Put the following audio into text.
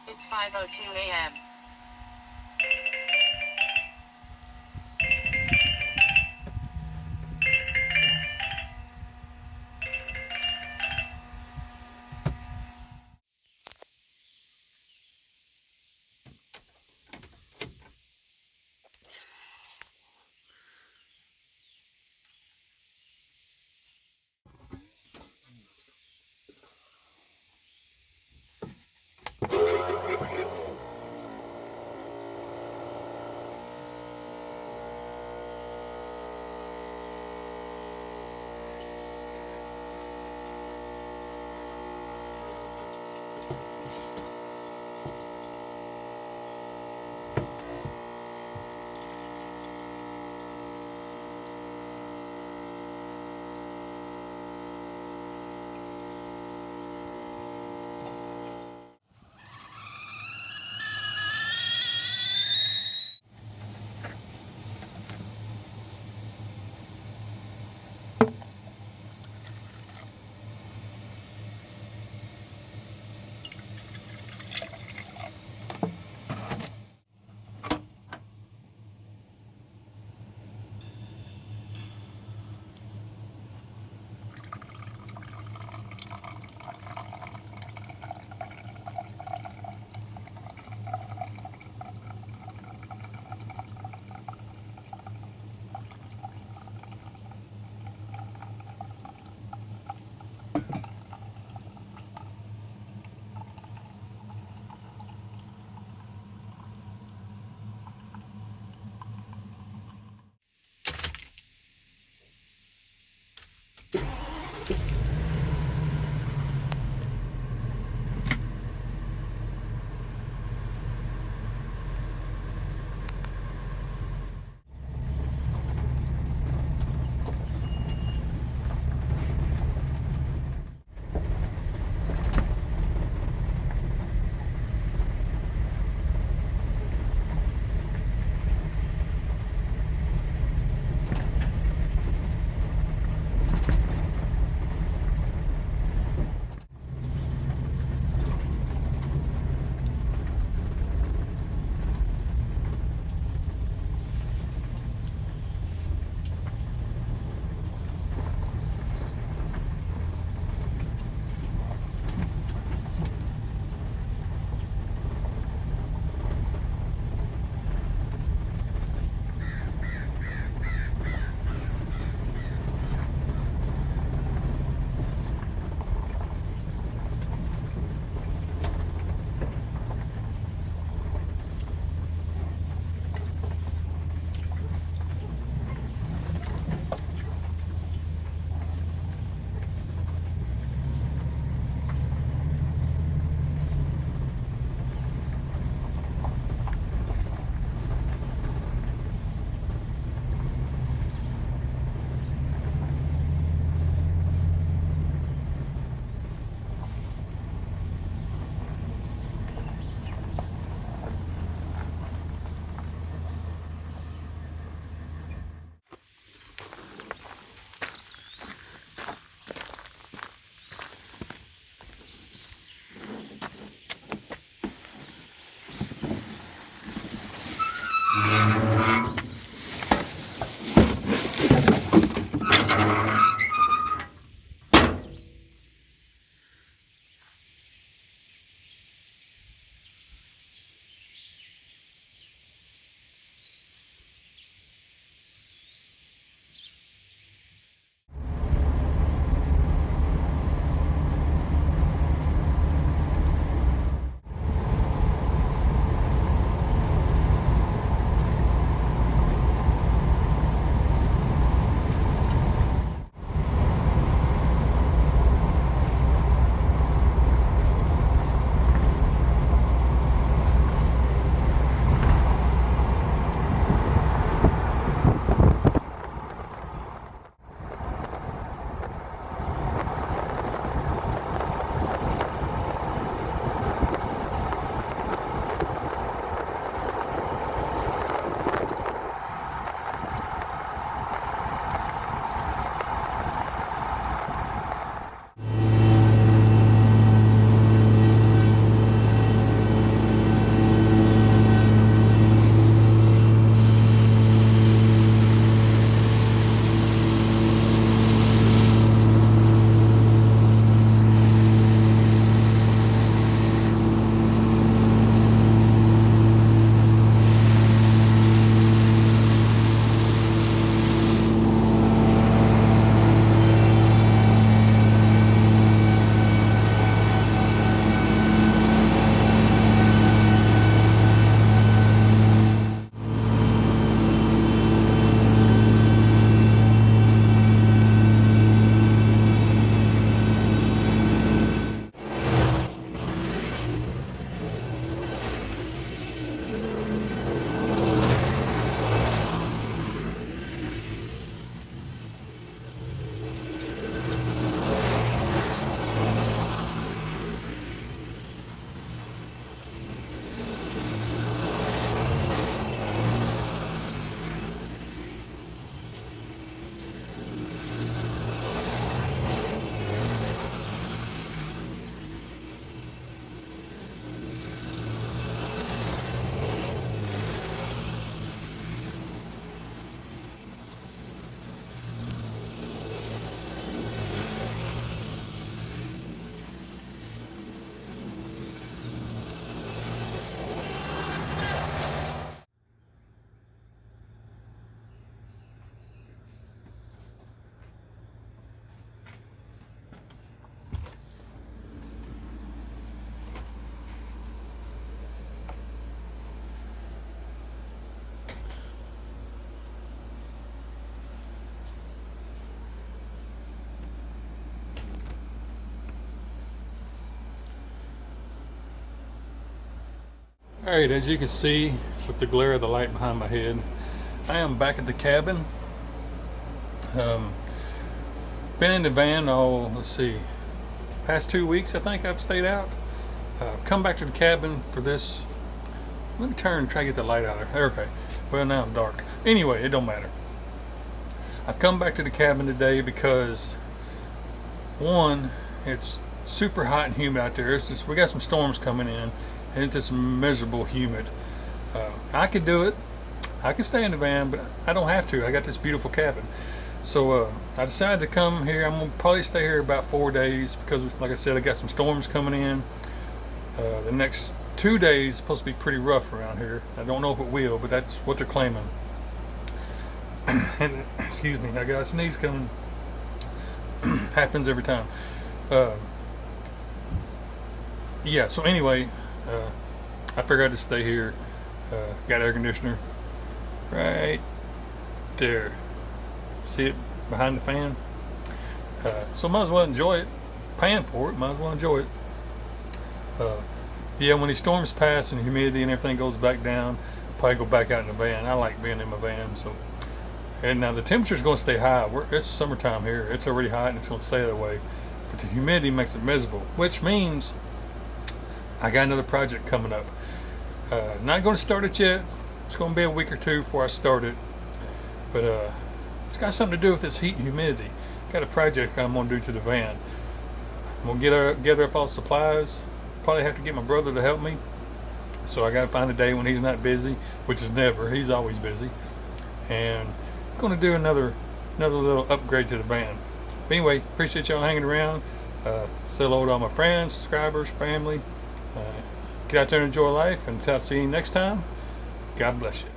It's 5:02 a.m. Alright, as you can see with the glare of the light behind my head, I am back at the cabin. Um, been in the van let's see, past 2 weeks I think I've stayed out. Come back to the cabin for this. Let me turn and try to get the light out there. Okay, well now I'm dark. Anyway, it don't matter. I've come back to the cabin today because one, it's super hot and humid out there. We got some storms coming in, and it's just miserable humid. I could do it. I can stay in the van, but I don't have to. I got this beautiful cabin. So I decided to come here. I'm gonna probably stay here about 4 days because, like I said, I got some storms coming in. The next 2 days is supposed to be pretty rough around here. I don't know if it will, but that's what they're claiming. And excuse me, I got a sneeze coming. Happens every time. Yeah. So anyway, I figured I'd just stay here. Got air conditioner right there. See it behind the fan? So might as well enjoy it. Paying for it, might as well enjoy it. Yeah, when these storms pass and humidity and everything goes back down, I'll probably go back out in the van. I like being in my van. So, and now the temperature's going to stay high. It's summertime here. It's already hot and it's going to stay that way. But the humidity makes it miserable, which means I got another project coming up. Not going to start it yet. It's going to be a week or two before I start it. But it's got something to do with this heat and humidity. Got a project I'm going to do to the van. I'm going to gather up all supplies. Probably have to get my brother to help me. So I got to find a day when he's not busy, which is never. He's always busy. And I'm going to do another little upgrade to the van. But anyway, appreciate y'all hanging around. Say hello to all my friends, subscribers, family. Get out there and enjoy life. And until I see you next time, God bless you.